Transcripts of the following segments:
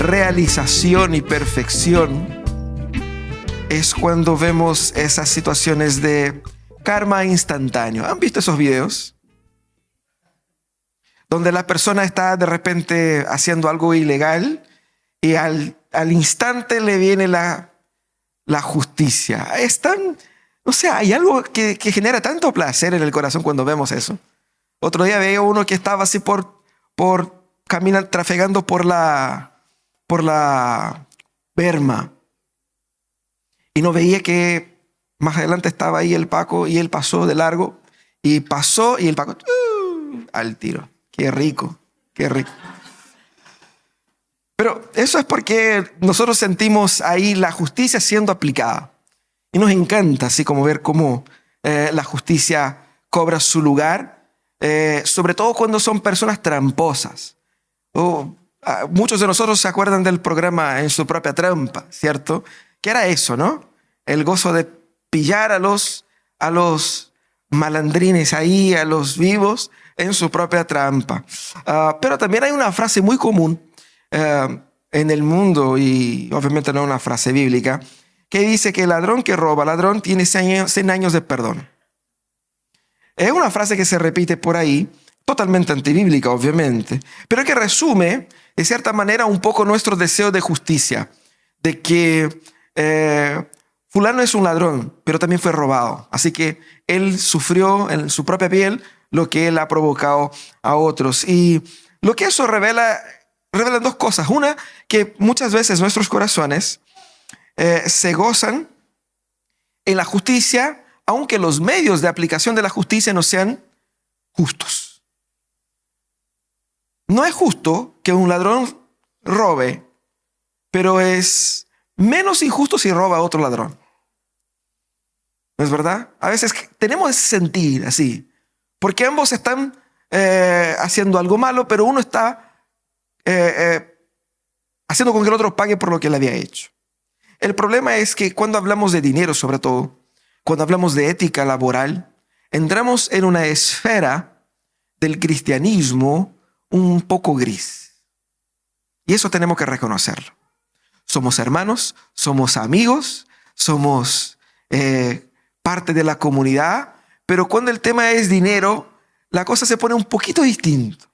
realización y perfección es cuando vemos esas situaciones de karma instantáneo. ¿Han visto esos videos? Donde la persona está de repente haciendo algo ilegal y al instante le viene la justicia. Es tan, o sea, hay algo que genera tanto placer en el corazón cuando vemos eso. Otro día veía uno que estaba así por caminar, trafegando por la berma. Y no veía que más adelante estaba ahí el Paco y él pasó de largo. Y pasó y el Paco al tiro. Qué rico, qué rico. Pero eso es porque nosotros sentimos ahí la justicia siendo aplicada. Y nos encanta así como ver cómo la justicia cobra su lugar. Sobre todo cuando son personas tramposas. Muchos de nosotros se acuerdan del programa En su propia trampa, ¿cierto? Que era eso, ¿no? El gozo de pillar a los malandrines ahí, a los vivos, en su propia trampa. Pero también hay una frase muy común en el mundo, y obviamente no una frase bíblica, que dice que el ladrón que roba, ladrón tiene 100 años de perdón. Es una frase que se repite por ahí, totalmente antibíblica, obviamente, pero que resume, de cierta manera, un poco nuestro deseo de justicia, de que fulano es un ladrón, pero también fue robado. Así que él sufrió en su propia piel lo que él ha provocado a otros. Y lo que eso revela dos cosas. Una, que muchas veces nuestros corazones se gozan en la justicia, aunque los medios de aplicación de la justicia no sean justos. No es justo que un ladrón robe, pero es menos injusto si roba a otro ladrón. ¿No es verdad? A veces tenemos ese sentir así, porque ambos están haciendo algo malo, pero uno está haciendo con que el otro pague por lo que él había hecho. El problema es que cuando hablamos de dinero, sobre todo, cuando hablamos de ética laboral, entramos en una esfera del cristianismo un poco gris. Y eso tenemos que reconocerlo. Somos hermanos, somos amigos, somos parte de la comunidad, pero cuando el tema es dinero, la cosa se pone un poquito distinto.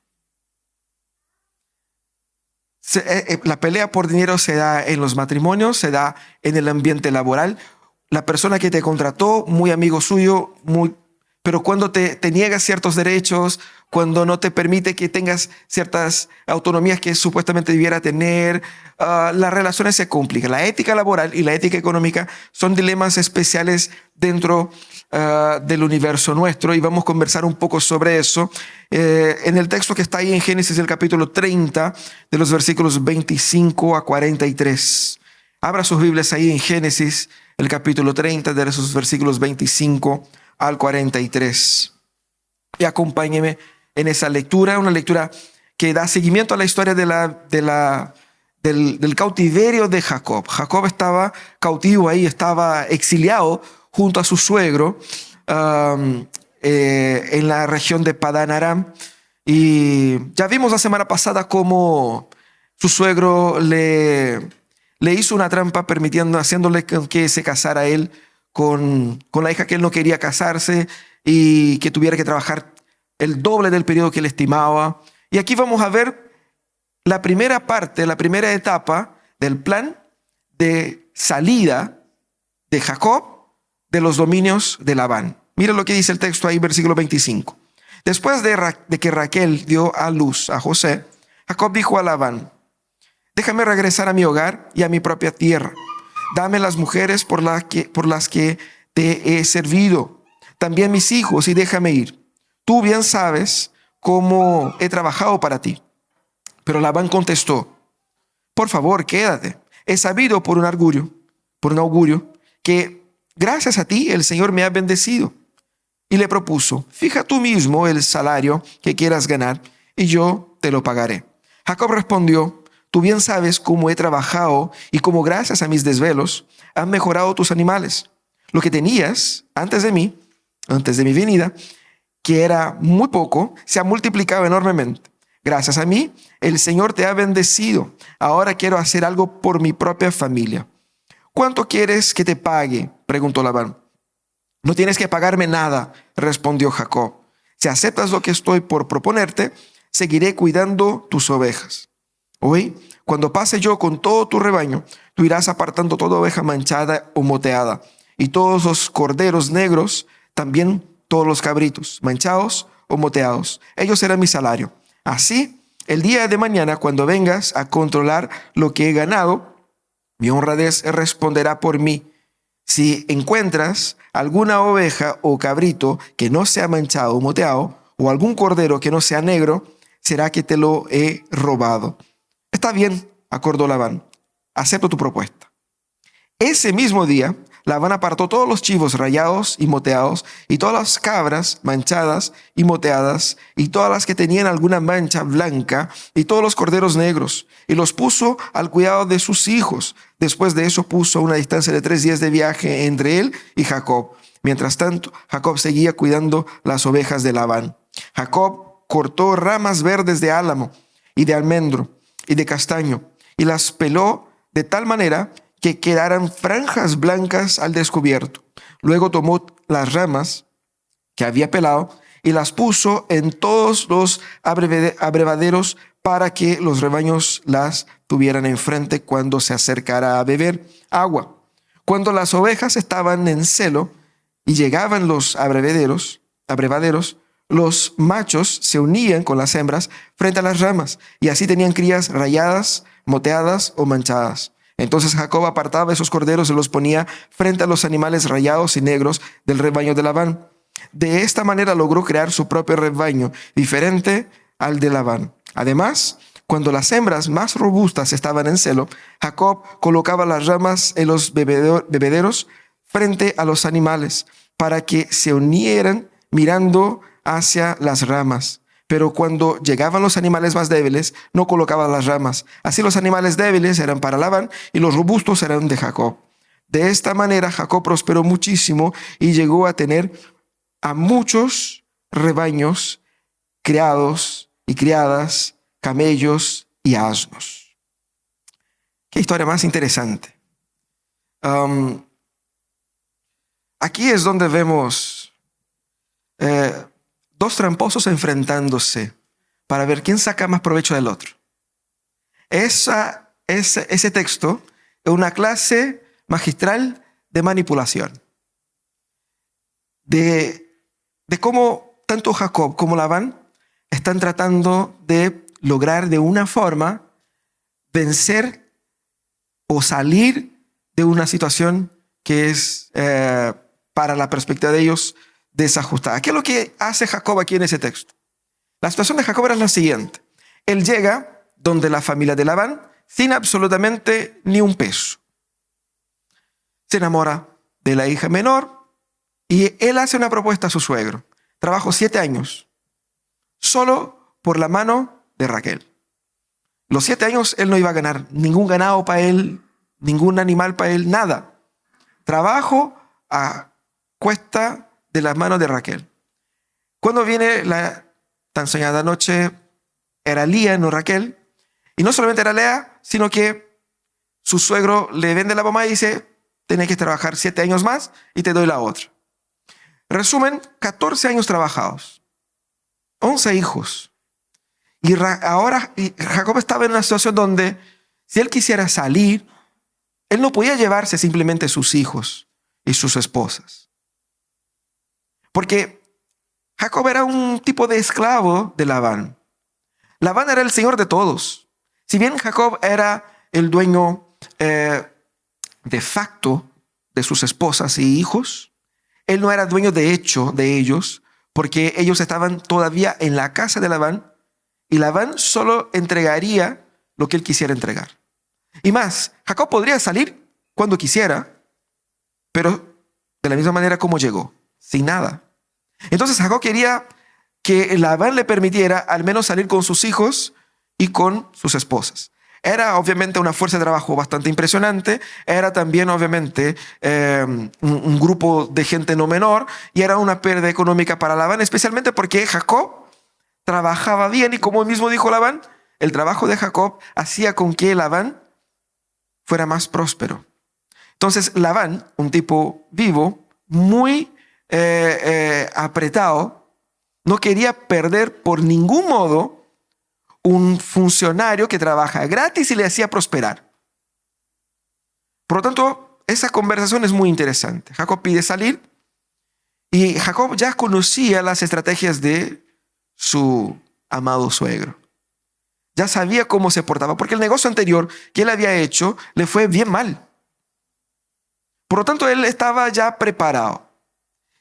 La pelea por dinero se da en los matrimonios, se da en el ambiente laboral. La persona que te contrató, muy amigo suyo, pero cuando te niega ciertos derechos, cuando no te permite que tengas ciertas autonomías que supuestamente debiera tener, las relaciones se complican. La ética laboral y la ética económica son dilemas especiales dentro del universo nuestro, y vamos a conversar un poco sobre eso en el texto que está ahí en Génesis, el capítulo 30, de los versículos 25 a 43. Abra sus Biblias ahí en Génesis, el capítulo 30, de esos versículos 25 al 43. Y acompáñeme en esa lectura, una lectura que da seguimiento a la historia del cautiverio de Jacob. Jacob estaba cautivo ahí, estaba exiliado junto a su suegro en la región de Padán Aram. Y ya vimos la semana pasada cómo su suegro le hizo una trampa haciéndole que se casara él con la hija que él no quería casarse y que tuviera que trabajar el doble del periodo que él estimaba. Y aquí vamos a ver la primera parte, la primera etapa del plan de salida de Jacob de los dominios de Labán. Mira lo que dice el texto ahí, versículo 25. Después de que Raquel dio a luz a José, Jacob dijo a Labán: déjame regresar a mi hogar y a mi propia tierra. Dame las mujeres por las que te he servido, también mis hijos, y déjame ir. Tú bien sabes cómo he trabajado para ti. Pero Labán contestó: por favor, quédate. He sabido por un augurio, que gracias a ti el Señor me ha bendecido. Y le propuso: fija tú mismo el salario que quieras ganar y yo te lo pagaré. Jacob respondió: tú bien sabes cómo he trabajado y cómo gracias a mis desvelos han mejorado tus animales. Lo que tenías antes de mi venida, que era muy poco, se ha multiplicado enormemente. Gracias a mí, el Señor te ha bendecido. Ahora quiero hacer algo por mi propia familia. ¿Cuánto quieres que te pague?, preguntó Labán. No tienes que pagarme nada, respondió Jacob. Si aceptas lo que estoy por proponerte, seguiré cuidando tus ovejas. Hoy, cuando pase yo con todo tu rebaño, tú irás apartando toda oveja manchada o moteada, y todos los corderos negros, también todos los cabritos, manchados o moteados. Ellos serán mi salario. Así, el día de mañana, cuando vengas a controlar lo que he ganado, mi honradez responderá por mí. Si encuentras alguna oveja o cabrito que no sea manchado o moteado, o algún cordero que no sea negro, será que te lo he robado. Está bien, acordó Labán. Acepto tu propuesta. Ese mismo día, Labán apartó todos los chivos rayados y moteados, y todas las cabras manchadas y moteadas, y todas las que tenían alguna mancha blanca, y todos los corderos negros, y los puso al cuidado de sus hijos. Después de eso puso a una distancia de 3 días de viaje entre él y Jacob. Mientras tanto, Jacob seguía cuidando las ovejas de Labán. Jacob cortó ramas verdes de álamo y de almendro y de castaño, y las peló de tal manera que quedaran franjas blancas al descubierto. Luego tomó las ramas que había pelado y las puso en todos los abrevaderos para que los rebaños las tuvieran enfrente cuando se acercara a beber agua. Cuando las ovejas estaban en celo y llegaban los abrevaderos, los machos se unían con las hembras frente a las ramas, y así tenían crías rayadas, moteadas o manchadas. Entonces Jacob apartaba esos corderos y los ponía frente a los animales rayados y negros del rebaño de Labán. De esta manera logró crear su propio rebaño, diferente al de Labán. Además, cuando las hembras más robustas estaban en celo, Jacob colocaba las ramas en los bebederos frente a los animales para que se unieran mirando hacia las ramas. Pero cuando llegaban los animales más débiles, no colocaba las ramas. Así los animales débiles eran para Labán y los robustos eran de Jacob. De esta manera Jacob prosperó muchísimo y llegó a tener a muchos rebaños, criados y criadas, camellos y asnos. Qué historia más interesante. Aquí es donde vemos dos tramposos enfrentándose para ver quién saca más provecho del otro. Ese texto es una clase magistral de manipulación. De cómo tanto Jacob como Labán están tratando de lograr de una forma vencer o salir de una situación que es para la perspectiva de ellos desajustada. ¿Qué es lo que hace Jacob aquí en ese texto? La situación de Jacob era la siguiente. Él llega donde la familia de Labán sin absolutamente ni un peso. Se enamora de la hija menor y él hace una propuesta a su suegro. Trabajó 7 años solo por la mano de Raquel. Los 7 años él no iba a ganar ningún ganado para él, ningún animal para él, nada. Trabajo a cuesta de las manos de Raquel. Cuando viene la tan soñada noche, era Lía, no Raquel. Y no solamente era Lea, sino que su suegro le vende la mamá y dice, tenés que trabajar 7 años más y te doy la otra. Resumen, 14 años trabajados, 11 hijos. Y ahora Jacob estaba en una situación donde si él quisiera salir, él no podía llevarse simplemente sus hijos y sus esposas. Porque Jacob era un tipo de esclavo de Labán. Labán era el señor de todos. Si bien Jacob era el dueño de facto de sus esposas y hijos, él no era dueño de hecho de ellos, porque ellos estaban todavía en la casa de Labán y Labán solo entregaría lo que él quisiera entregar. Y más, Jacob podría salir cuando quisiera, pero de la misma manera como llegó, sin nada. Entonces Jacob quería que Labán le permitiera al menos salir con sus hijos y con sus esposas. Era obviamente una fuerza de trabajo bastante impresionante, era también obviamente un grupo de gente no menor y era una pérdida económica para Labán, especialmente porque Jacob trabajaba bien y como mismo dijo Labán, el trabajo de Jacob hacía con que Labán fuera más próspero. Entonces Labán, un tipo vivo, muy apretado, no quería perder por ningún modo un funcionario que trabaja gratis y le hacía prosperar. Por lo tanto, esa conversación es muy interesante. Jacob pide salir y Jacob ya conocía las estrategias de su amado suegro. Ya sabía cómo se portaba, porque el negocio anterior que él había hecho le fue bien mal. Por lo tanto, él estaba ya preparado.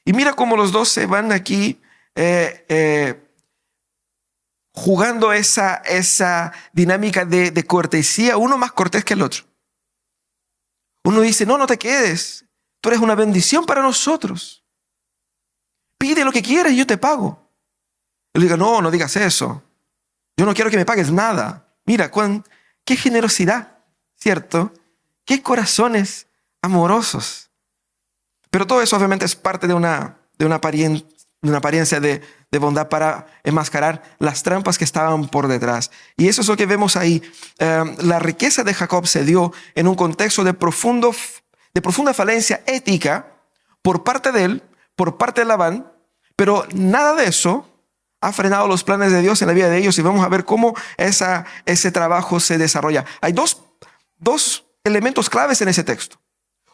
Y mira cómo los dos se van aquí jugando esa dinámica de cortesía, uno más cortés que el otro. Uno dice, no te quedes, tú eres una bendición para nosotros. Pide lo que quieras y yo te pago. Él diga, no digas eso. Yo no quiero que me pagues nada. Mira, qué generosidad, ¿cierto? Qué corazones amorosos. Pero todo eso obviamente es parte de una apariencia de bondad para enmascarar las trampas que estaban por detrás. Y eso es lo que vemos ahí. La riqueza de Jacob se dio en un contexto de profunda falencia ética por parte de él, por parte de Labán, pero nada de eso ha frenado los planes de Dios en la vida de ellos y vamos a ver cómo ese trabajo se desarrolla. Hay dos elementos claves en ese texto.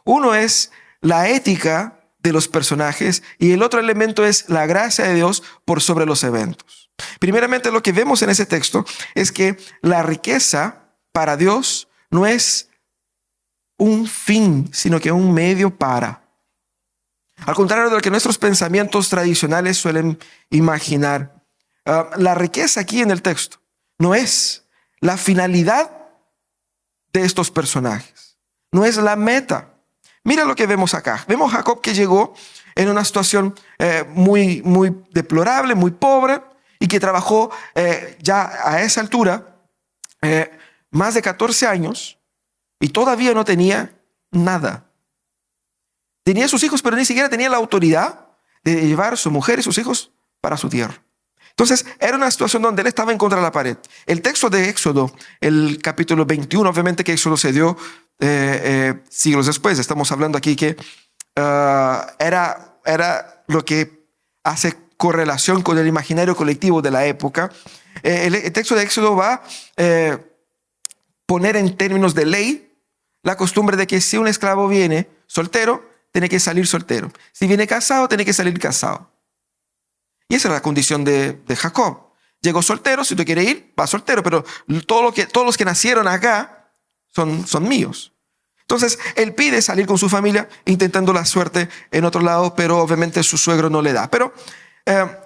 Uno es la ética de los personajes y el otro elemento es la gracia de Dios por sobre los eventos. Primeramente, lo que vemos en ese texto es que la riqueza para Dios no es un fin, sino que un medio para. Al contrario de lo que nuestros pensamientos tradicionales suelen imaginar, la riqueza aquí en el texto no es la finalidad de estos personajes, no es la meta. Mira lo que vemos acá. Vemos a Jacob que llegó en una situación muy deplorable, muy pobre, y que trabajó ya a esa altura más de 14 años y todavía no tenía nada. Tenía sus hijos, pero ni siquiera tenía la autoridad de llevar a su mujer y sus hijos para su tierra. Entonces, era una situación donde él estaba en contra de la pared. El texto de Éxodo, el capítulo 21, obviamente que Éxodo se dio siglos después. Estamos hablando aquí que era lo que hace correlación con el imaginario colectivo de la época. El texto de Éxodo va a poner en términos de ley la costumbre de que si un esclavo viene soltero, tiene que salir soltero. Si viene casado, tiene que salir casado. Y esa era la condición de Jacob. Llegó soltero, si tú quieres ir, va soltero, pero todos los que nacieron acá son míos. Entonces, él pide salir con su familia, intentando la suerte en otro lado, pero obviamente su suegro no le da. Pero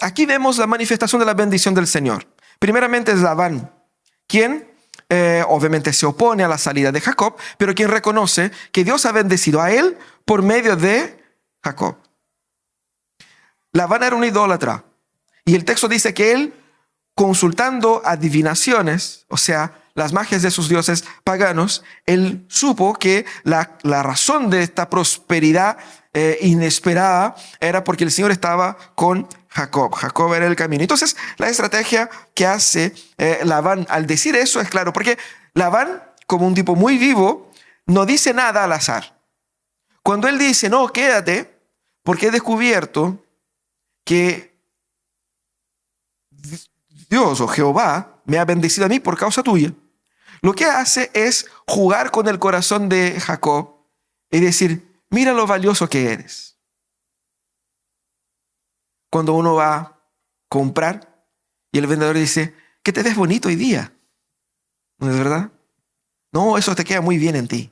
aquí vemos la manifestación de la bendición del Señor. Primeramente es Labán, quien obviamente se opone a la salida de Jacob, pero quien reconoce que Dios ha bendecido a él por medio de Jacob. Labán era un idólatra. Y el texto dice que él, consultando adivinaciones, o sea, las magias de sus dioses paganos, él supo que la razón de esta prosperidad inesperada era porque el Señor estaba con Jacob. Jacob era el camino. Entonces, la estrategia que hace Labán al decir eso es claro, porque Labán, como un tipo muy vivo, no dice nada al azar. Cuando él dice, no, quédate, porque he descubierto que Dios o Jehová me ha bendecido a mí por causa tuya. Lo que hace es jugar con el corazón de Jacob y decir, mira lo valioso que eres. Cuando uno va a comprar y el vendedor dice, que te ves bonito hoy día. ¿No es verdad? No, eso te queda muy bien en ti.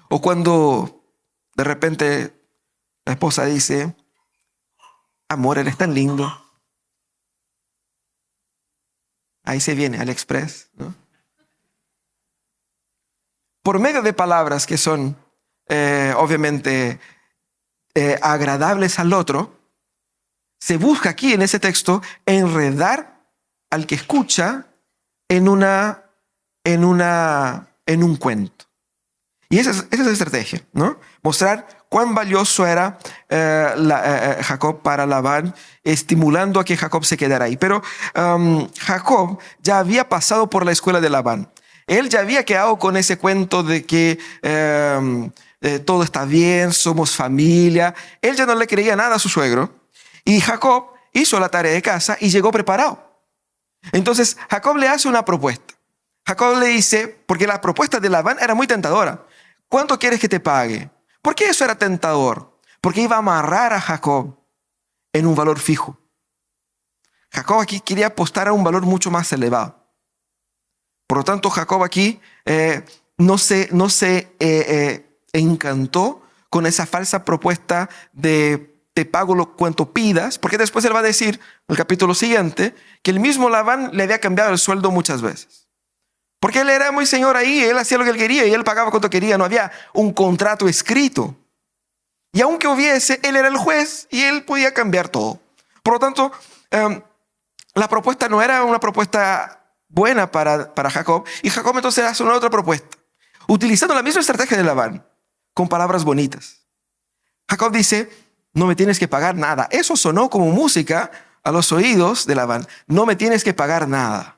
O cuando de repente la esposa dice, amor, eres tan lindo. Ahí se viene AliExpress, ¿no? Por medio de palabras que son obviamente agradables al otro, se busca aquí en ese texto enredar al que escucha en un cuento. Y esa es la estrategia, ¿no? Mostrar cuán valioso era Jacob para Labán, estimulando a que Jacob se quedara ahí. Pero Jacob ya había pasado por la escuela de Labán. Él ya había quedado con ese cuento de que todo está bien, somos familia. Él ya no le creía nada a su suegro. Y Jacob hizo la tarea de casa y llegó preparado. Entonces Jacob le hace una propuesta. Jacob le dice, porque la propuesta de Labán era muy tentadora. ¿Cuánto quieres que te pague? ¿Por qué eso era tentador? Porque iba a amarrar a Jacob en un valor fijo. Jacob aquí quería apostar a un valor mucho más elevado. Por lo tanto, Jacob aquí no se encantó con esa falsa propuesta de te pago lo cuanto pidas, porque después él va a decir, en el capítulo siguiente, que el mismo Labán le había cambiado el sueldo muchas veces. Porque él era muy señor ahí, él hacía lo que él quería y él pagaba cuanto quería, no había un contrato escrito. Y aunque hubiese, él era el juez y él podía cambiar todo. Por lo tanto, la propuesta no era una propuesta buena para Jacob, y Jacob entonces hace una otra propuesta, utilizando la misma estrategia de Labán, con palabras bonitas. Jacob dice, no me tienes que pagar nada. Eso sonó como música a los oídos de Labán. No me tienes que pagar nada.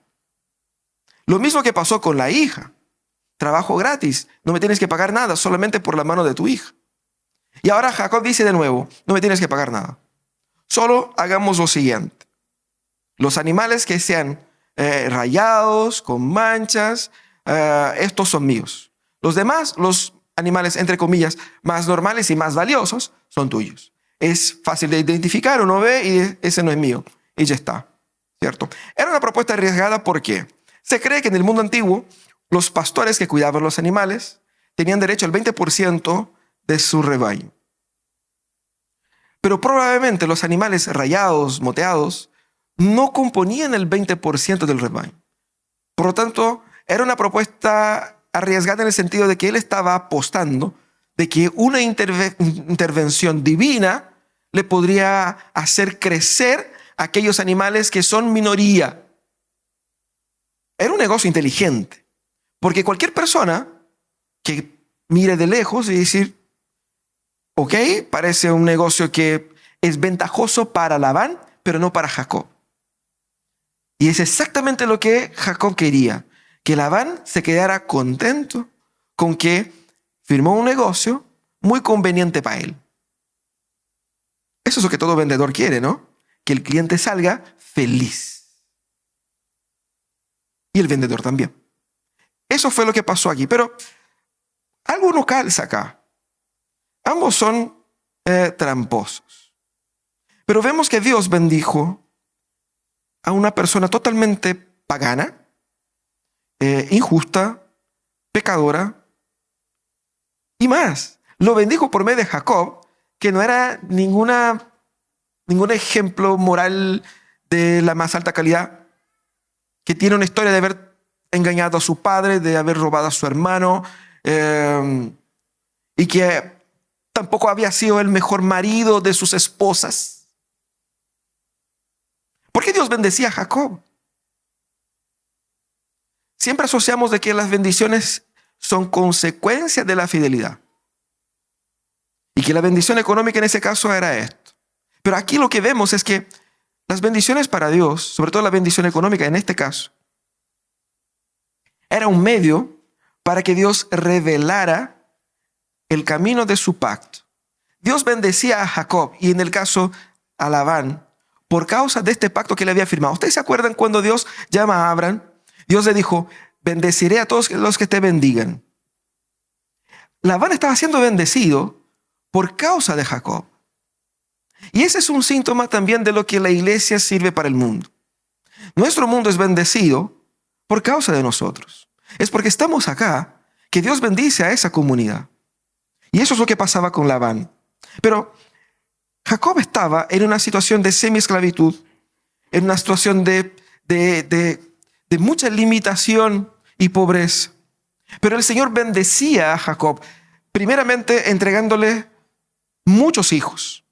Lo mismo que pasó con la hija. Trabajo gratis. No me tienes que pagar nada, solamente por la mano de tu hija. Y ahora Jacob dice de nuevo, no me tienes que pagar nada. Solo hagamos lo siguiente. Los animales que sean rayados, con manchas, estos son míos. Los demás, los animales, entre comillas, más normales y más valiosos, son tuyos. Es fácil de identificar, uno ve y ese no es mío. Y ya está, ¿cierto? Era una propuesta arriesgada porque se cree que en el mundo antiguo los pastores que cuidaban los animales tenían derecho al 20% de su rebaño. Pero probablemente los animales rayados, moteados, no componían el 20% del rebaño. Por lo tanto, era una propuesta arriesgada en el sentido de que él estaba apostando de que una intervención divina le podría hacer crecer a aquellos animales que son minoría. Era un negocio inteligente, porque cualquier persona que mire de lejos y decir, ok, parece un negocio que es ventajoso para Labán, pero no para Jacob. Y es exactamente lo que Jacob quería, que Labán se quedara contento con que firmó un negocio muy conveniente para él. Eso es lo que todo vendedor quiere, ¿no? Que el cliente salga feliz. Y el vendedor también. Eso fue lo que pasó aquí. Pero algo no calza acá. Ambos son tramposos. Pero vemos que Dios bendijo a una persona totalmente pagana, injusta, pecadora, y más. Lo bendijo por medio de Jacob, que no era ningún ejemplo moral de la más alta calidad, que tiene una historia de haber engañado a su padre, de haber robado a su hermano, y que tampoco había sido el mejor marido de sus esposas. ¿Por qué Dios bendecía a Jacob? Siempre asociamos de que las bendiciones son consecuencia de la fidelidad. Y que la bendición económica en ese caso era esto. Pero aquí lo que vemos es que las bendiciones para Dios, sobre todo la bendición económica en este caso, era un medio para que Dios revelara el camino de su pacto. Dios bendecía a Jacob y en el caso a Labán por causa de este pacto que le había firmado. ¿Ustedes se acuerdan cuando Dios llama a Abraham? Dios le dijo, bendeciré a todos los que te bendigan. Labán estaba siendo bendecido por causa de Jacob. Y ese es un síntoma también de lo que la iglesia sirve para el mundo. Nuestro mundo es bendecido por causa de nosotros. Es porque estamos acá que Dios bendice a esa comunidad. Y eso es lo que pasaba con Labán. Pero Jacob estaba en una situación de semi-esclavitud, en una situación de mucha limitación y pobreza. Pero el Señor bendecía a Jacob, primeramente entregándole muchos hijos.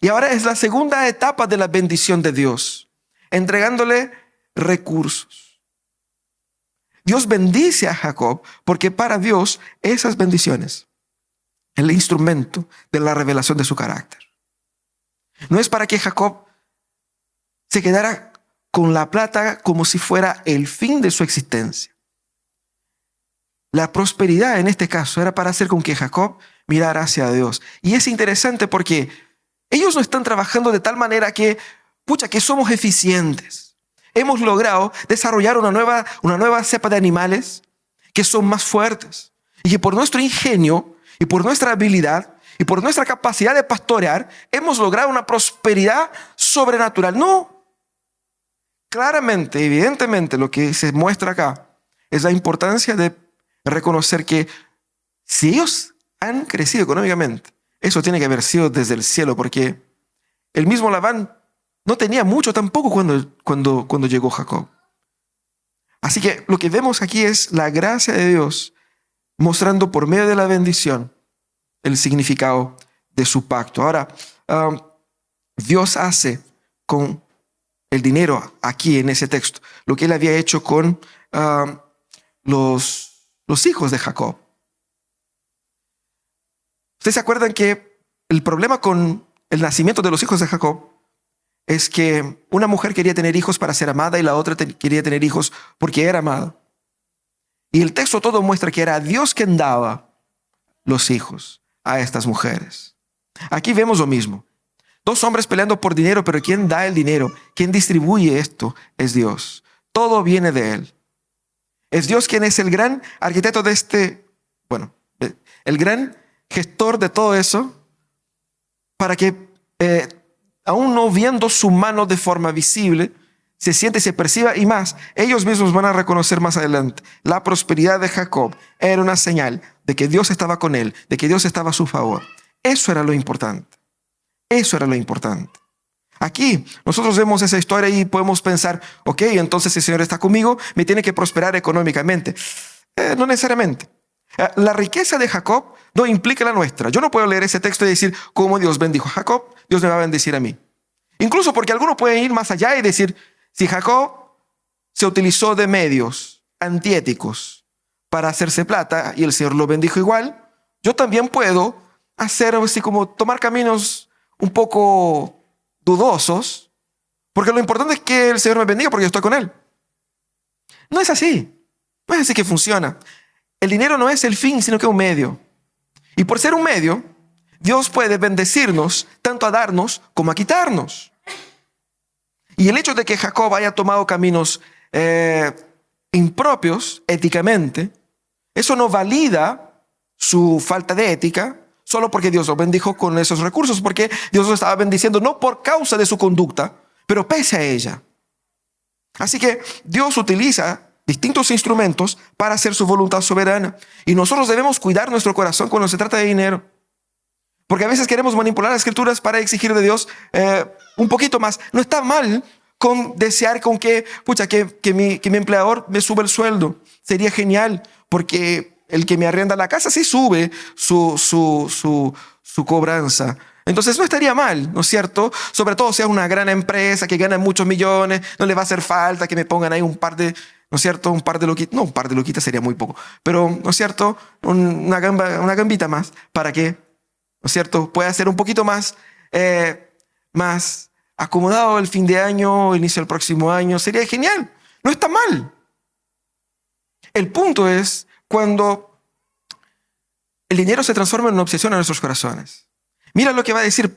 Y ahora es la segunda etapa de la bendición de Dios, entregándole recursos. Dios bendice a Jacob porque para Dios esas bendiciones el instrumento de la revelación de su carácter. No es para que Jacob se quedara con la plata como si fuera el fin de su existencia. La prosperidad en este caso era para hacer con que Jacob mirara hacia Dios. Y es interesante porque ellos no están trabajando de tal manera que somos eficientes. Hemos logrado desarrollar una nueva cepa de animales que son más fuertes. Y que por nuestro ingenio y por nuestra habilidad y por nuestra capacidad de pastorear, hemos logrado una prosperidad sobrenatural. No. Claramente, evidentemente, lo que se muestra acá es la importancia de reconocer que si ellos han crecido económicamente, eso tiene que haber sido desde el cielo, porque el mismo Labán no tenía mucho tampoco cuando llegó Jacob. Así que lo que vemos aquí es la gracia de Dios mostrando por medio de la bendición el significado de su pacto. Ahora, Dios hace con el dinero aquí en ese texto lo que él había hecho con los hijos de Jacob. ¿Ustedes se acuerdan que el problema con el nacimiento de los hijos de Jacob es que una mujer quería tener hijos para ser amada y la otra quería tener hijos porque era amada? Y el texto todo muestra que era Dios quien daba los hijos a estas mujeres. Aquí vemos lo mismo. Dos hombres peleando por dinero, pero quien da el dinero, quien distribuye esto, es Dios. Todo viene de Él. Es Dios quien es el gran arquitecto de el gran gestor de todo eso, para que aún no viendo su mano de forma visible, se siente y se perciba, y más, ellos mismos van a reconocer más adelante. La prosperidad de Jacob era una señal de que Dios estaba con él, de que Dios estaba a su favor. Eso era lo importante. Eso era lo importante. Aquí nosotros vemos esa historia y podemos pensar, ok, entonces el Señor está conmigo, me tiene que prosperar económicamente. No necesariamente. La riqueza de Jacob no implica la nuestra. Yo no puedo leer ese texto y decir, como Dios bendijo a Jacob, Dios me va a bendecir a mí. Incluso porque algunos pueden ir más allá y decir, si Jacob se utilizó de medios antiéticos para hacerse plata y el Señor lo bendijo igual, yo también puedo hacer así como tomar caminos un poco dudosos, porque lo importante es que el Señor me bendiga porque yo estoy con Él. No es así. No es así que funciona. El dinero no es el fin, sino que es un medio. Y por ser un medio, Dios puede bendecirnos tanto a darnos como a quitarnos. Y el hecho de que Jacob haya tomado caminos impropios éticamente, eso no valida su falta de ética solo porque Dios lo bendijo con esos recursos, porque Dios lo estaba bendiciendo no por causa de su conducta, pero pese a ella. Así que Dios utiliza distintos instrumentos para hacer su voluntad soberana. Y nosotros debemos cuidar nuestro corazón cuando se trata de dinero. Porque a veces queremos manipular las escrituras para exigir de Dios un poquito más. No está mal con desear con que mi empleador me suba el sueldo. Sería genial, porque el que me arrienda la casa sí sube su cobranza. Entonces no estaría mal, ¿no es cierto? Sobre todo si es una gran empresa que gana muchos millones, no le va a hacer falta que me pongan ahí un par de, ¿no es cierto? Un par de loquitas. No, un par de loquitas sería muy poco. Pero, ¿no es cierto? Una gambita más para que, ¿no es cierto?, pueda ser un poquito más acomodado el fin de año, el inicio del próximo año. Sería genial. No está mal. El punto es cuando el dinero se transforma en una obsesión en nuestros corazones. Mira lo que va a decir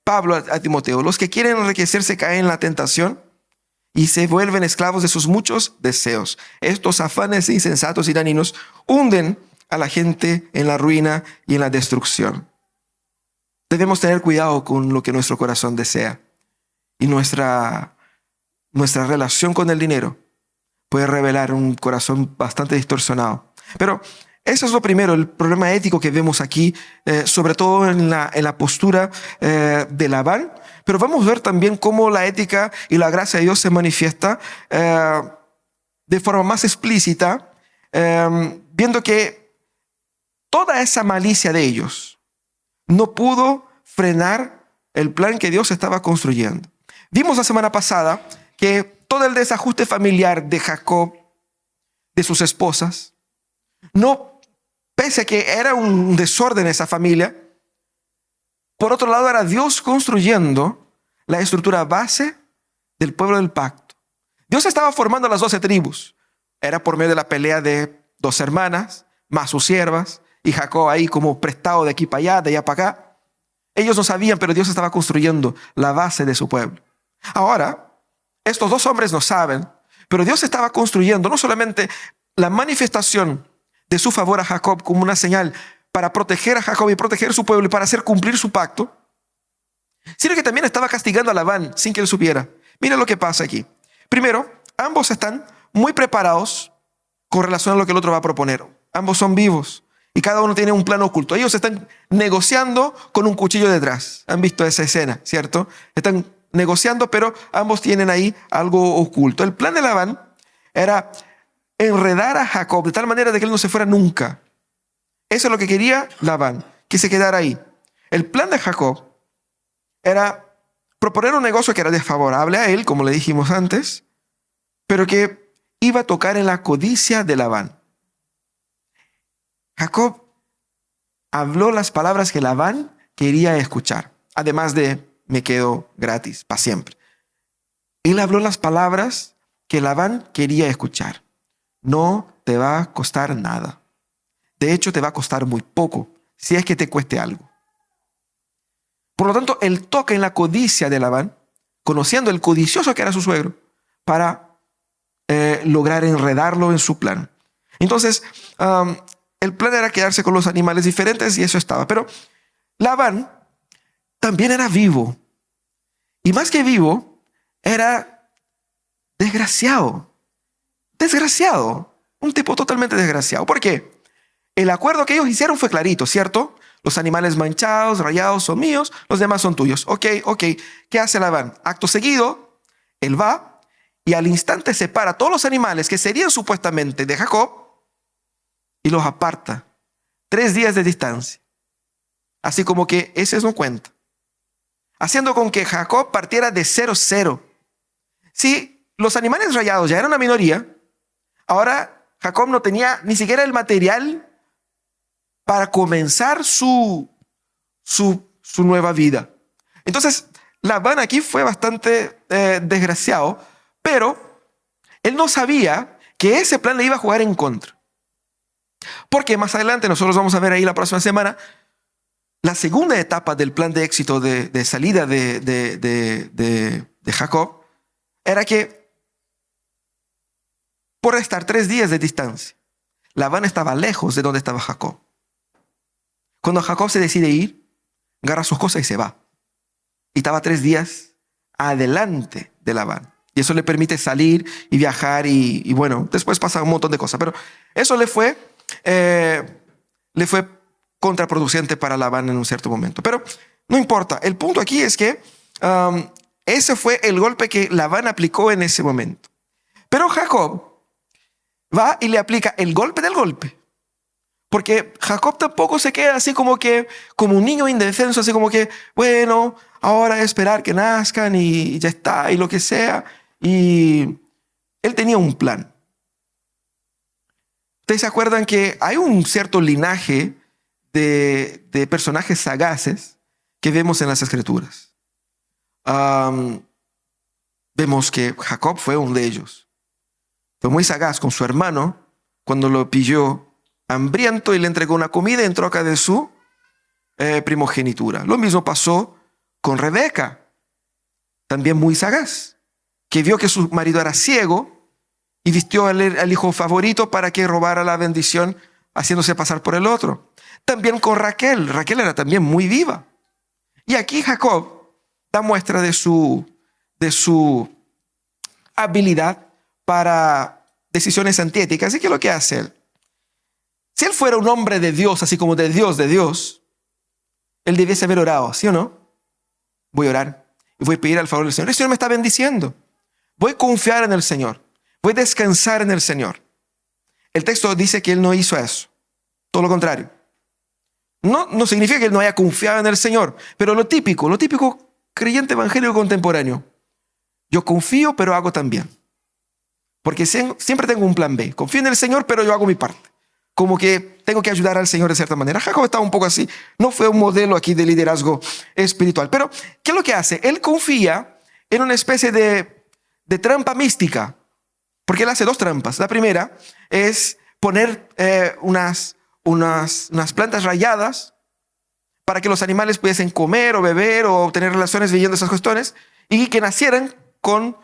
Pablo a Timoteo. Los que quieren enriquecerse caen en la tentación y se vuelven esclavos de sus muchos deseos. Estos afanes insensatos y dañinos hunden a la gente en la ruina y en la destrucción. Debemos tener cuidado con lo que nuestro corazón desea. Y nuestra relación con el dinero puede revelar un corazón bastante distorsionado. Pero eso es lo primero, el problema ético que vemos aquí, sobre todo en la postura de Labán. Pero vamos a ver también cómo la ética y la gracia de Dios se manifiesta de forma más explícita, viendo que toda esa malicia de ellos no pudo frenar el plan que Dios estaba construyendo. Vimos la semana pasada que todo el desajuste familiar de Jacob, de sus esposas, no, pese a que era un desorden esa familia, por otro lado era Dios construyendo la estructura base del pueblo del pacto. Dios estaba formando las 12 tribus. Era por medio de la pelea de 2 hermanas, más sus siervas, y Jacob ahí como prestado de aquí para allá, de allá para acá. Ellos no sabían, pero Dios estaba construyendo la base de su pueblo. Ahora, estos 2 hombres no saben, pero Dios estaba construyendo no solamente la manifestación de su favor a Jacob como una señal para proteger a Jacob y proteger su pueblo y para hacer cumplir su pacto, sino que también estaba castigando a Labán sin que él supiera. Mira lo que pasa aquí. Primero, ambos están muy preparados con relación a lo que el otro va a proponer. Ambos son vivos y cada uno tiene un plan oculto. Ellos están negociando con un cuchillo detrás. Han visto esa escena, ¿cierto? Están negociando, pero ambos tienen ahí algo oculto. El plan de Labán era enredar a Jacob de tal manera de que él no se fuera nunca. Eso es lo que quería Labán, que se quedara ahí. El plan de Jacob era proponer un negocio que era desfavorable a él, como le dijimos antes, pero que iba a tocar en la codicia de Labán. Jacob habló las palabras que Labán quería escuchar, además de me quedo gratis para siempre. Él habló las palabras que Labán quería escuchar. No te va a costar nada. De hecho, te va a costar muy poco, si es que te cueste algo. Por lo tanto, él toca en la codicia de Labán, conociendo el codicioso que era su suegro, para lograr enredarlo en su plan. Entonces, el plan era quedarse con los animales diferentes y eso estaba. Pero Labán también era vivo. Y más que vivo, era desgraciado. Desgraciado. Un tipo totalmente desgraciado. ¿Por qué? El acuerdo que ellos hicieron fue clarito, ¿cierto? Los animales manchados, rayados son míos, los demás son tuyos. Ok. ¿Qué hace Labán? Acto seguido, él va y al instante separa todos los animales que serían supuestamente de Jacob y los aparta. 3 días de distancia. Así como que ese no cuenta. Haciendo con que Jacob partiera de 0-0. Si los animales rayados ya eran una minoría, ahora Jacob no tenía ni siquiera el material para comenzar su nueva vida. Entonces, Labán aquí fue bastante desgraciado, pero él no sabía que ese plan le iba a jugar en contra. Porque más adelante, nosotros vamos a ver ahí la próxima semana, la segunda etapa del plan de éxito de salida de Jacob era que por estar 3 días de distancia, Labán estaba lejos de donde estaba Jacob. Cuando Jacob se decide ir, agarra sus cosas y se va. Y estaba 3 días adelante de Labán. Y eso le permite salir y viajar y bueno, después pasa un montón de cosas. Pero eso le fue contraproducente para Labán en un cierto momento. Pero no importa. El punto aquí es que ese fue el golpe que Labán aplicó en ese momento. Pero Jacob va y le aplica el golpe del golpe. Porque Jacob tampoco se queda así como un niño indefenso, así como que, bueno, ahora esperar que nazcan y ya está, y lo que sea. Y él tenía un plan. ¿Ustedes se acuerdan que hay un cierto linaje de personajes sagaces que vemos en las Escrituras? Vemos que Jacob fue uno de ellos. Fue muy sagaz con su hermano cuando lo pilló hambriento y le entregó una comida en troca de su primogenitura. Lo mismo pasó con Rebeca, también muy sagaz, que vio que su marido era ciego y vistió al hijo favorito para que robara la bendición haciéndose pasar por el otro. También con Raquel. Raquel era también muy viva. Y aquí Jacob da muestra de su habilidad para decisiones antiéticas. ¿Y qué es lo que hace él? Si él fuera un hombre de Dios, así como de Dios, él debiese haber orado, ¿sí o no? Voy a orar y voy a pedir al favor del Señor. El Señor me está bendiciendo. Voy a confiar en el Señor. Voy a descansar en el Señor. El texto dice que él no hizo eso. Todo lo contrario. No significa que él no haya confiado en el Señor, pero lo típico creyente evangélico contemporáneo. Yo confío, pero hago también. Porque siempre tengo un plan B. Confío en el Señor, pero yo hago mi parte. como que tengo que ayudar al Señor de cierta manera. Jacob estaba un poco así. No fue un modelo aquí de liderazgo espiritual. Pero, ¿qué es lo que hace? Él confía en una especie de trampa mística. Porque él hace dos trampas. La primera es poner unas plantas rayadas para que los animales pudiesen comer o beber o tener relaciones viviendo esas cuestiones y que nacieran con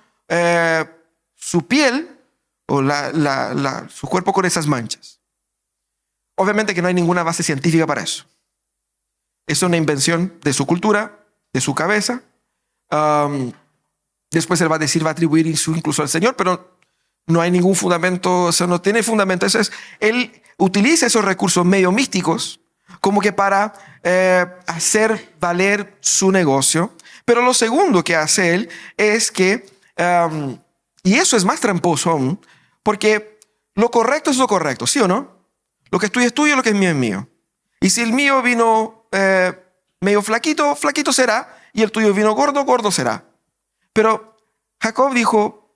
su piel o su cuerpo con esas manchas. Obviamente que no hay ninguna base científica para eso. Es una invención de su cultura, de su cabeza. Después él va a decir, va a atribuir incluso al Señor, pero no hay ningún fundamento, eso no tiene fundamento. Eso es, él utiliza esos recursos medio místicos como que para hacer valer su negocio. Pero lo segundo que hace él es que, y eso es más tramposo aún, porque lo correcto es lo correcto, ¿sí o no? Lo que es tuyo es tuyo, lo que es mío es mío. Y si el mío vino medio flaquito, flaquito será, y el tuyo vino gordo, gordo será. Pero Jacob dijo,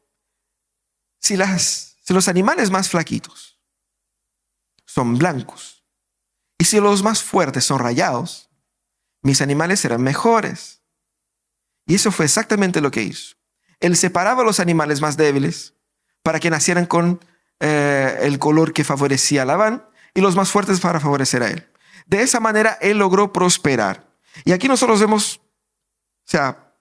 si los animales más flaquitos son blancos, y si los más fuertes son rayados, mis animales serán mejores. Y eso fue exactamente lo que hizo. Él separaba a los animales más débiles para que nacieran con el color que favorecía a Labán, y los más fuertes para favorecer a él. De esa manera él logró prosperar. Y aquí nosotros vemos, o sea,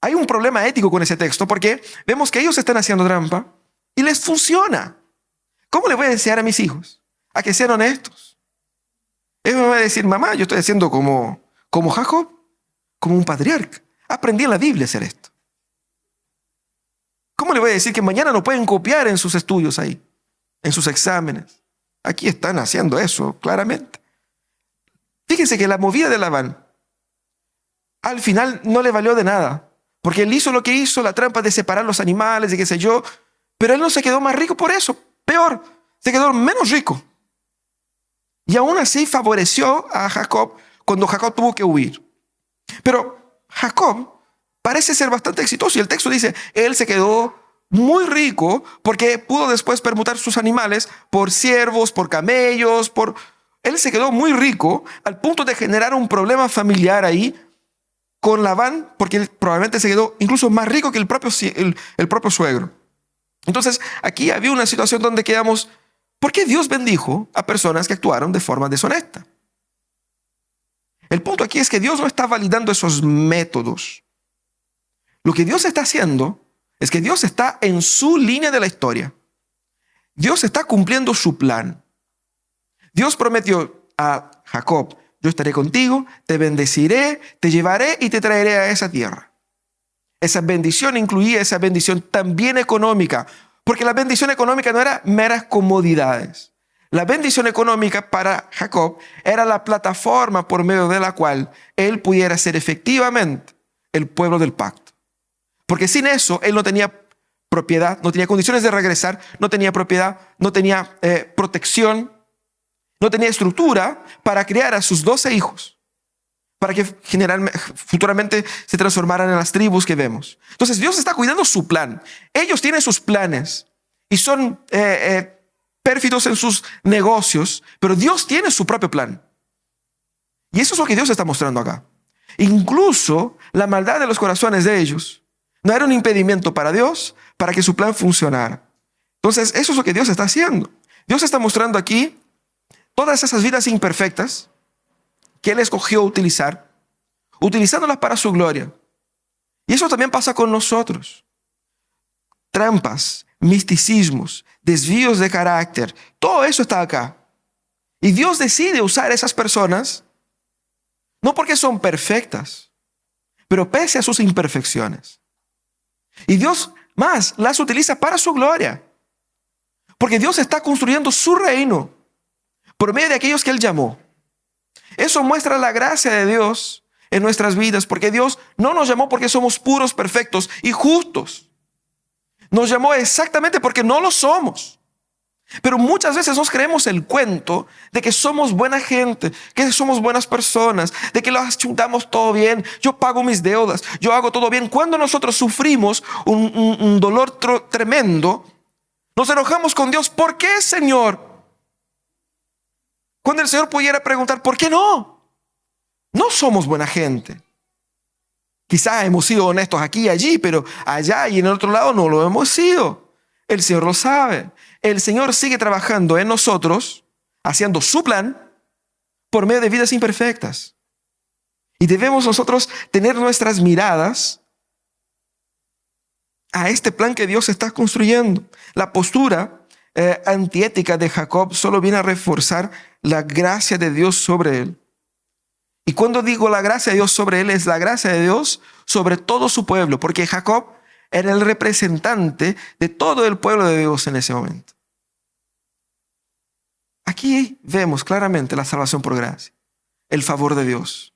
hay un problema ético con ese texto porque vemos que ellos están haciendo trampa y les funciona. ¿Cómo le voy a desear a mis hijos? A que sean honestos. Ellos me van a decir, mamá, yo estoy haciendo como Jacob, como un patriarca. Aprendí en la Biblia a hacer esto. ¿Cómo le voy a decir que mañana no pueden copiar en sus estudios ahí, en sus exámenes? Aquí están haciendo eso claramente. Fíjense que la movida de Labán al final no le valió de nada, porque él hizo lo que hizo, la trampa de separar los animales y qué sé yo, pero él no se quedó más rico por eso, peor, se quedó menos rico. Y aún así favoreció a Jacob cuando Jacob tuvo que huir. Pero Jacob parece ser bastante exitoso y el texto dice, él se quedó muy rico porque pudo después permutar sus animales por ciervos, por camellos, Él se quedó muy rico al punto de generar un problema familiar ahí con Labán, porque él probablemente se quedó incluso más rico que el propio suegro. Entonces aquí había una situación donde quedamos, ¿por qué Dios bendijo a personas que actuaron de forma deshonesta? El punto aquí es que Dios no está validando esos métodos. Lo que Dios está haciendo es que Dios está en su línea de la historia. Dios está cumpliendo su plan. Dios prometió a Jacob, yo estaré contigo, te bendeciré, te llevaré y te traeré a esa tierra. Esa bendición incluía esa bendición también económica, porque la bendición económica no era meras comodidades. La bendición económica para Jacob era la plataforma por medio de la cual él pudiera ser efectivamente el pueblo del pacto. Porque sin eso, él no tenía propiedad, no tenía condiciones de regresar, no tenía propiedad, no tenía protección, no tenía estructura para criar a sus 12 hijos, para que futuramente se transformaran en las tribus que vemos. Entonces Dios está cuidando su plan. Ellos tienen sus planes y son pérfidos en sus negocios, pero Dios tiene su propio plan. Y eso es lo que Dios está mostrando acá. Incluso la maldad de los corazones de ellos no era un impedimento para Dios, para que su plan funcionara. Entonces, eso es lo que Dios está haciendo. Dios está mostrando aquí todas esas vidas imperfectas que Él escogió utilizar, utilizándolas para su gloria. Y eso también pasa con nosotros. Trampas, misticismos, desvíos de carácter, todo eso está acá. Y Dios decide usar esas personas, no porque son perfectas, pero pese a sus imperfecciones. Y Dios más las utiliza para su gloria. Porque Dios está construyendo su reino por medio de aquellos que Él llamó. Eso muestra la gracia de Dios en nuestras vidas, porque Dios no nos llamó porque somos puros, perfectos y justos. Nos llamó exactamente porque no lo somos. Pero muchas veces nos creemos el cuento de que somos buena gente, que somos buenas personas, de que lo chuntamos todo bien, yo pago mis deudas, yo hago todo bien. Cuando nosotros sufrimos un dolor tremendo, nos enojamos con Dios. ¿Por qué, Señor? Cuando el Señor pudiera preguntar, ¿por qué no? No somos buena gente. Quizás hemos sido honestos aquí y allí, pero allá y en el otro lado no lo hemos sido. El Señor lo sabe. El Señor sigue trabajando en nosotros, haciendo su plan por medio de vidas imperfectas. Y debemos nosotros tener nuestras miradas a este plan que Dios está construyendo. La postura antiética de Jacob solo viene a reforzar la gracia de Dios sobre él. Y cuando digo la gracia de Dios sobre él, es la gracia de Dios sobre todo su pueblo, porque Jacob era el representante de todo el pueblo de Dios en ese momento. Aquí vemos claramente la salvación por gracia, el favor de Dios.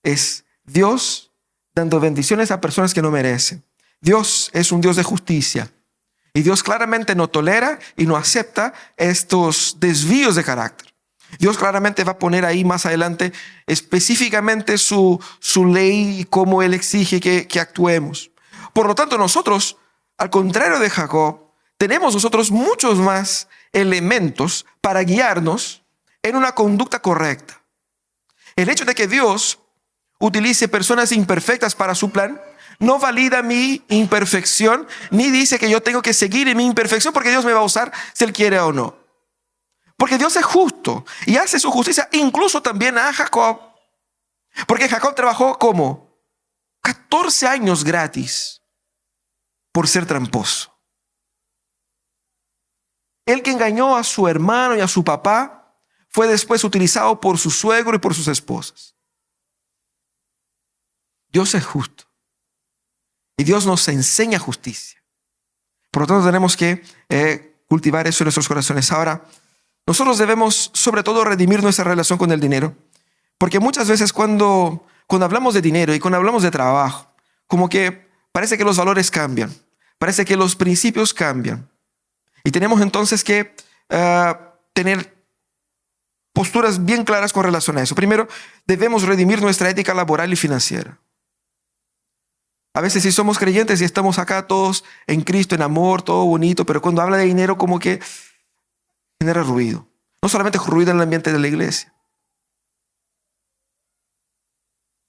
Es Dios dando bendiciones a personas que no merecen. Dios es un Dios de justicia. Y Dios claramente no tolera y no acepta estos desvíos de carácter. Dios claramente va a poner ahí más adelante específicamente su ley y cómo Él exige que actuemos. Por lo tanto, nosotros, al contrario de Jacob, tenemos nosotros muchos más elementos para guiarnos en una conducta correcta. El hecho de que Dios utilice personas imperfectas para su plan no valida mi imperfección, ni dice que yo tengo que seguir en mi imperfección porque Dios me va a usar si Él quiere o no. Porque Dios es justo y hace su justicia incluso también a Jacob. Porque Jacob trabajó como 14 años gratis por ser tramposo. El que engañó a su hermano y a su papá fue después utilizado por su suegro y por sus esposas. Dios es justo. Y Dios nos enseña justicia. Por lo tanto, tenemos que cultivar eso en nuestros corazones. Ahora, nosotros debemos sobre todo redimir nuestra relación con el dinero. Porque muchas veces cuando hablamos de dinero y cuando hablamos de trabajo, como que parece que los valores cambian. Parece que los principios cambian. Y tenemos entonces que tener posturas bien claras con relación a eso. Primero, debemos redimir nuestra ética laboral y financiera. A veces sí somos creyentes y estamos acá todos en Cristo, en amor, todo bonito, pero cuando habla de dinero como que genera ruido. No solamente ruido en el ambiente de la iglesia.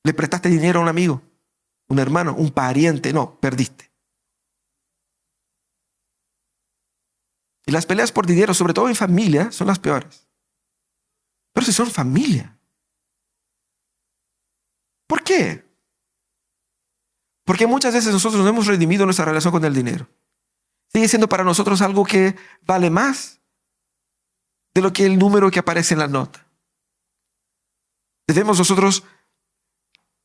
Le prestaste dinero a un amigo, un hermano, un pariente. No, perdiste. Y las peleas por dinero, sobre todo en familia, son las peores. Pero si son familia. ¿Por qué? Porque muchas veces nosotros no hemos redimido nuestra relación con el dinero. Sigue siendo para nosotros algo que vale más de lo que el número que aparece en la nota. Debemos nosotros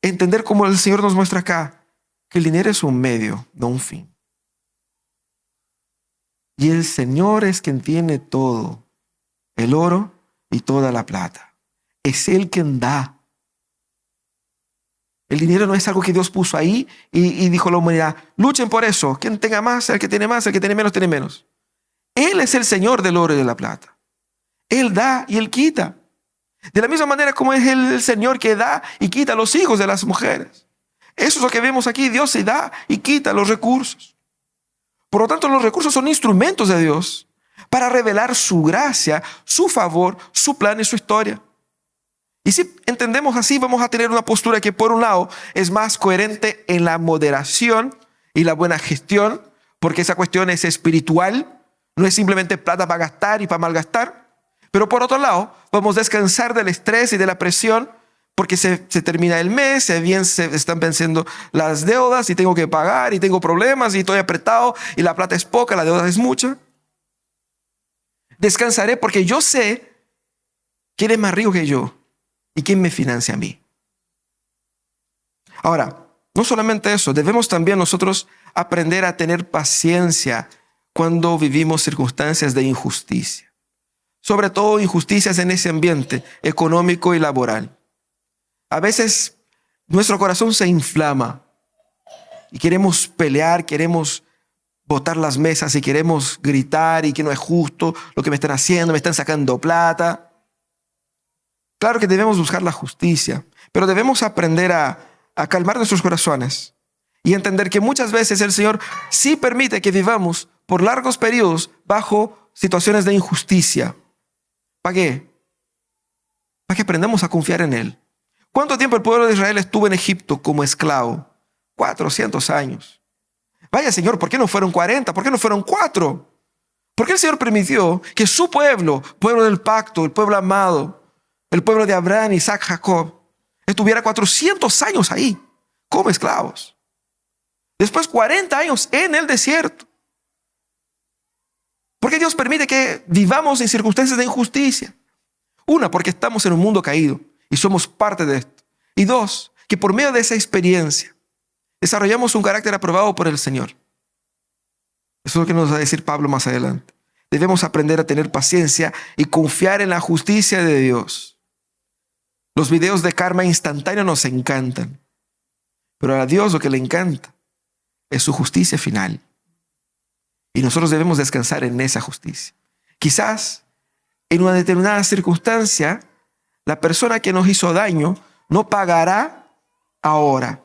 entender, como el Señor nos muestra acá, que el dinero es un medio, no un fin. Y el Señor es quien tiene todo, el oro y toda la plata. Es Él quien da. El dinero no es algo que Dios puso ahí y dijo a la humanidad, luchen por eso. Quien tenga más, el que tiene más, el que tiene menos, tiene menos. Él es el Señor del oro y de la plata. Él da y Él quita. De la misma manera como es el Señor que da y quita a los hijos de las mujeres. Eso es lo que vemos aquí. Dios se da y quita los recursos. Por lo tanto, los recursos son instrumentos de Dios para revelar su gracia, su favor, su plan y su historia. Y si entendemos así, vamos a tener una postura que por un lado es más coherente en la moderación y la buena gestión, porque esa cuestión es espiritual, no es simplemente plata para gastar y para malgastar. Pero por otro lado, vamos a descansar del estrés y de la presión, porque se termina el mes, se están venciendo las deudas y tengo que pagar y tengo problemas y estoy apretado y la plata es poca, la deuda es mucha. Descansaré porque yo sé quién es más rico que yo. ¿Y quién me financia a mí? Ahora, no solamente eso, debemos también nosotros aprender a tener paciencia cuando vivimos circunstancias de injusticia. Sobre todo injusticias en ese ambiente económico y laboral. A veces nuestro corazón se inflama y queremos pelear, queremos botar las mesas y queremos gritar y que no es justo lo que me están haciendo, me están sacando plata. Claro que debemos buscar la justicia, pero debemos aprender a calmar nuestros corazones y entender que muchas veces el Señor sí permite que vivamos por largos periodos bajo situaciones de injusticia. ¿Para qué? para que aprendamos a confiar en Él. ¿Cuánto tiempo el pueblo de Israel estuvo en Egipto como esclavo? 400 años. Vaya Señor, ¿por qué no fueron 40? ¿Por qué no fueron 4? ¿Por qué el Señor permitió que su pueblo, pueblo del pacto, el pueblo amado, el pueblo de Abraham, Isaac, Jacob, estuviera 400 años ahí como esclavos? Después 40 años en el desierto. ¿Por qué Dios permite que vivamos en circunstancias de injusticia? Una, porque estamos en un mundo caído y somos parte de esto. Y dos, que por medio de esa experiencia desarrollamos un carácter aprobado por el Señor. Eso es lo que nos va a decir Pablo más adelante. Debemos aprender a tener paciencia y confiar en la justicia de Dios. Los videos de karma instantáneo nos encantan, pero a Dios lo que le encanta es su justicia final. Y nosotros debemos descansar en esa justicia. Quizás en una determinada circunstancia, la persona que nos hizo daño no pagará ahora.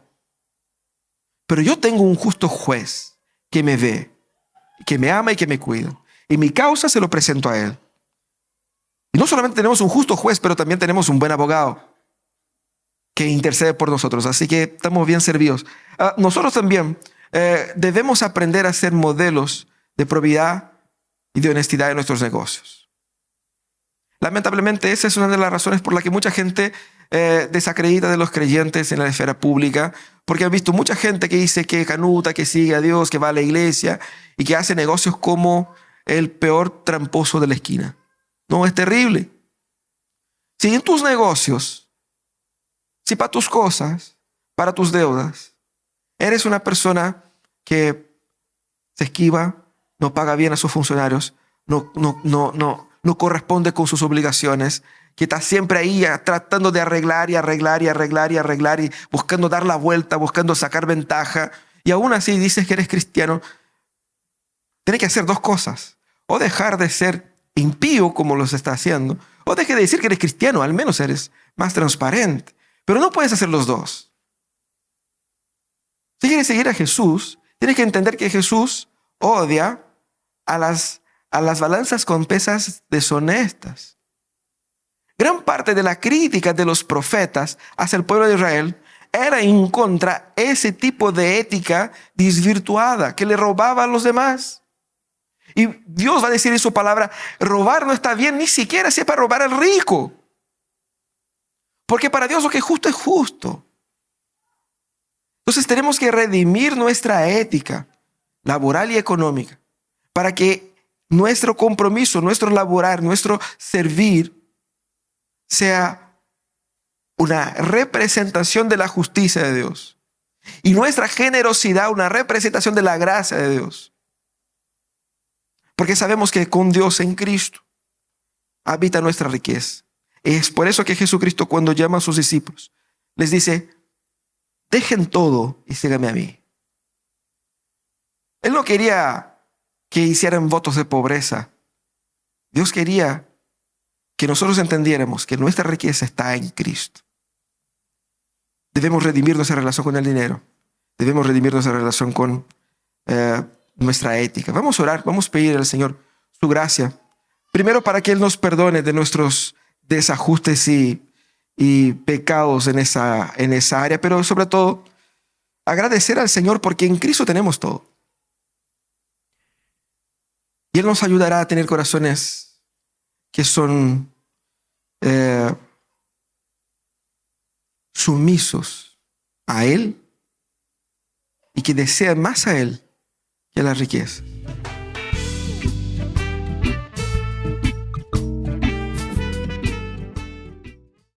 Pero yo tengo un justo juez que me ve, que me ama y que me cuida. Y mi causa se lo presento a Él. Y no solamente tenemos un justo juez, pero también tenemos un buen abogado que intercede por nosotros. Así que estamos bien servidos. Nosotros también debemos aprender a ser modelos de probidad y de honestidad en nuestros negocios. Lamentablemente, esa es una de las razones por la que mucha gente desacredita de los creyentes en la esfera pública, porque han visto mucha gente que dice que canuta, que sigue a Dios, que va a la iglesia y que hace negocios como el peor tramposo de la esquina. No, es terrible. Si en tus negocios, si para tus cosas, para tus deudas, eres una persona que se esquiva, no paga bien a sus funcionarios, no corresponde con sus obligaciones, que está siempre ahí tratando de arreglar y buscando dar la vuelta, buscando sacar ventaja, y aún así dices que eres cristiano, tienes que hacer dos cosas: o dejar de ser impío como los está haciendo, o deje de decir que eres cristiano, al menos eres más transparente. Pero no puedes hacer los dos. Si quieres seguir a Jesús, tienes que entender que Jesús odia a las balanzas con pesas deshonestas. Gran parte de la crítica de los profetas hacia el pueblo de Israel era en contra de ese tipo de ética desvirtuada que le robaba a los demás. Y Dios va a decir en su palabra: robar no está bien, ni siquiera si es para robar al rico. Porque para Dios lo que es justo es justo. Entonces tenemos que redimir nuestra ética laboral y económica para que nuestro compromiso, nuestro laborar, nuestro servir sea una representación de la justicia de Dios. Y nuestra generosidad una representación de la gracia de Dios. Porque sabemos que con Dios en Cristo habita nuestra riqueza. Es por eso que Jesucristo, cuando llama a sus discípulos, les dice: dejen todo y síganme a mí. Él no quería que hicieran votos de pobreza. Dios quería que nosotros entendiéramos que nuestra riqueza está en Cristo. Debemos redimir nuestra relación con el dinero. Debemos redimir nuestra relación con nuestra ética. Vamos a orar, vamos a pedir al Señor su gracia. Primero, para que Él nos perdone de nuestros desajustes y pecados en esa área, pero sobre todo agradecer al Señor porque en Cristo tenemos todo. Y Él nos ayudará a tener corazones que son sumisos a Él y que desean más a Él que a la riqueza.